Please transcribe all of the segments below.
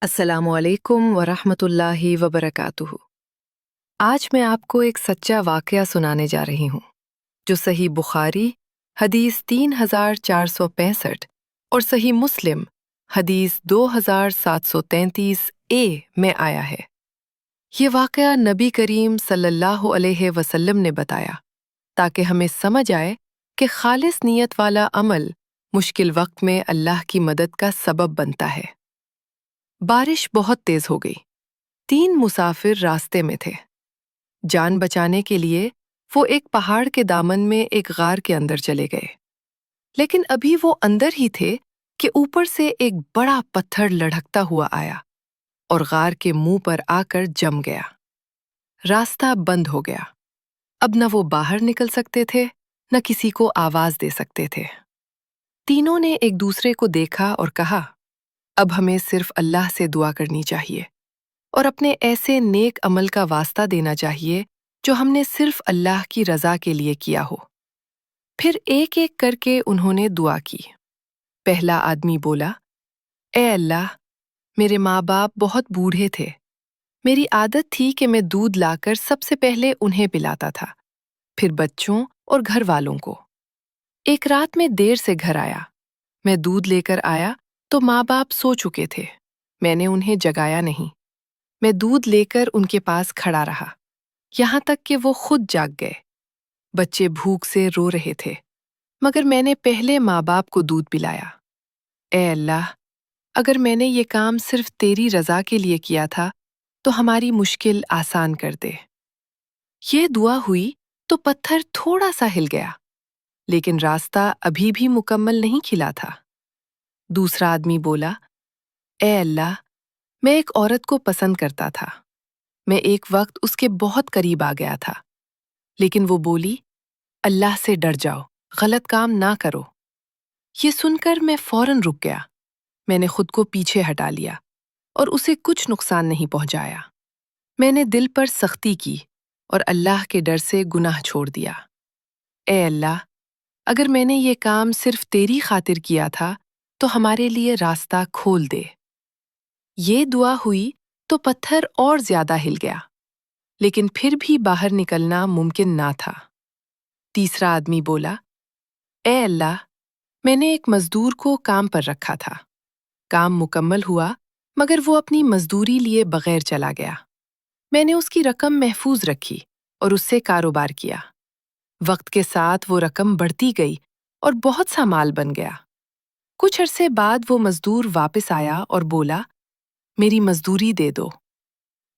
السلام علیکم ورحمۃ اللہ وبرکاتہ۔ آج میں آپ کو ایک سچا واقعہ سنانے جا رہی ہوں جو صحیح بخاری حدیث 3465 اور صحیح مسلم حدیث 2733 میں آیا ہے۔ یہ واقعہ نبی کریم صلی اللہ علیہ وسلم نے بتایا تاکہ ہمیں سمجھ آئے کہ خالص نیت والا عمل مشکل وقت میں اللہ کی مدد کا سبب بنتا ہے۔ بارش بہت تیز ہو گئی۔ 3 مسافر راستے میں تھے۔ جان بچانے کے لیے وہ ایک پہاڑ کے دامن میں ایک غار کے اندر چلے گئے، لیکن ابھی وہ اندر ہی تھے کہ اوپر سے ایک بڑا پتھر لڑھکتا ہوا آیا اور غار کے منہ پر آ کر جم گیا۔ راستہ بند ہو گیا۔ اب نہ وہ باہر نکل سکتے تھے، نہ کسی کو آواز دے سکتے تھے۔ تینوں نے ایک دوسرے کو دیکھا اور کہا، اب ہمیں صرف اللہ سے دعا کرنی چاہیے اور اپنے ایسے نیک عمل کا واسطہ دینا چاہیے جو ہم نے صرف اللہ کی رضا کے لیے کیا ہو۔ پھر ایک ایک کر کے انہوں نے دعا کی۔ پہلا آدمی بولا، اے اللہ، میرے ماں باپ بہت بوڑھے تھے۔ میری عادت تھی کہ میں دودھ لا کر سب سے پہلے انہیں پلاتا تھا، پھر بچوں اور گھر والوں کو۔ ایک رات میں دیر سے گھر آیا۔ میں دودھ لے کر آیا تو ماں باپ سو چکے تھے۔ میں نے انہیں جگایا نہیں۔ میں دودھ لے کر ان کے پاس کھڑا رہا یہاں تک کہ وہ خود جاگ گئے۔ بچے بھوک سے رو رہے تھے، مگر میں نے پہلے ماں باپ کو دودھ پلایا۔ اے اللہ، اگر میں نے یہ کام صرف تیری رضا کے لیے کیا تھا تو ہماری مشکل آسان کر دے۔ یہ دعا ہوئی تو پتھر تھوڑا سا ہل گیا، لیکن راستہ ابھی بھی مکمل نہیں کھلا تھا۔ دوسرا آدمی بولا، اے اللہ، میں ایک عورت کو پسند کرتا تھا۔ میں ایک وقت اس کے بہت قریب آ گیا تھا، لیکن وہ بولی، اللہ سے ڈر جاؤ، غلط کام نہ کرو۔ یہ سن کر میں فوراً رک گیا۔ میں نے خود کو پیچھے ہٹا لیا اور اسے کچھ نقصان نہیں پہنچایا۔ میں نے دل پر سختی کی اور اللہ کے ڈر سے گناہ چھوڑ دیا۔ اے اللہ، اگر میں نے یہ کام صرف تیری خاطر کیا تھا تو ہمارے لیے راستہ کھول دے۔ یہ دعا ہوئی تو پتھر اور زیادہ ہل گیا، لیکن پھر بھی باہر نکلنا ممکن نہ تھا۔ تیسرا آدمی بولا، اے اللہ، میں نے ایک مزدور کو کام پر رکھا تھا۔ کام مکمل ہوا، مگر وہ اپنی مزدوری لیے بغیر چلا گیا۔ میں نے اس کی رقم محفوظ رکھی اور اس سے کاروبار کیا۔ وقت کے ساتھ وہ رقم بڑھتی گئی اور بہت سا مال بن گیا۔ کچھ عرصے بعد وہ مزدور واپس آیا اور بولا، میری مزدوری دے دو۔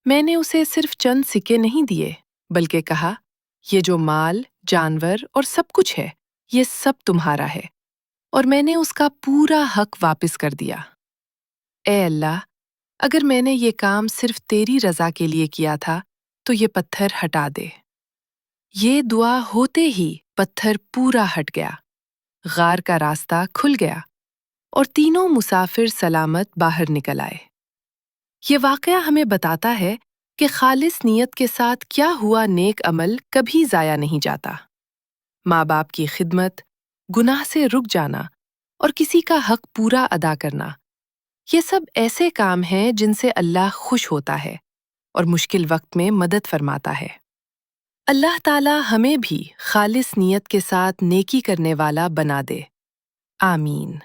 میں نے اسے صرف چند سکے نہیں دیے، بلکہ کہا، یہ جو مال، جانور اور سب کچھ ہے، یہ سب تمہارا ہے، اور میں نے اس کا پورا حق واپس کر دیا۔ اے اللہ، اگر میں نے یہ کام صرف تیری رضا کے لیے کیا تھا تو یہ پتھر ہٹا دے۔ یہ دعا ہوتے ہی پتھر پورا ہٹ گیا، غار کا راستہ کھل گیا اور تینوں مسافر سلامت باہر نکل آئے۔ یہ واقعہ ہمیں بتاتا ہے کہ خالص نیت کے ساتھ کیا ہوا نیک عمل کبھی ضائع نہیں جاتا۔ ماں باپ کی خدمت، گناہ سے رک جانا اور کسی کا حق پورا ادا کرنا، یہ سب ایسے کام ہیں جن سے اللہ خوش ہوتا ہے اور مشکل وقت میں مدد فرماتا ہے۔ اللہ تعالی ہمیں بھی خالص نیت کے ساتھ نیکی کرنے والا بنا دے۔ آمین۔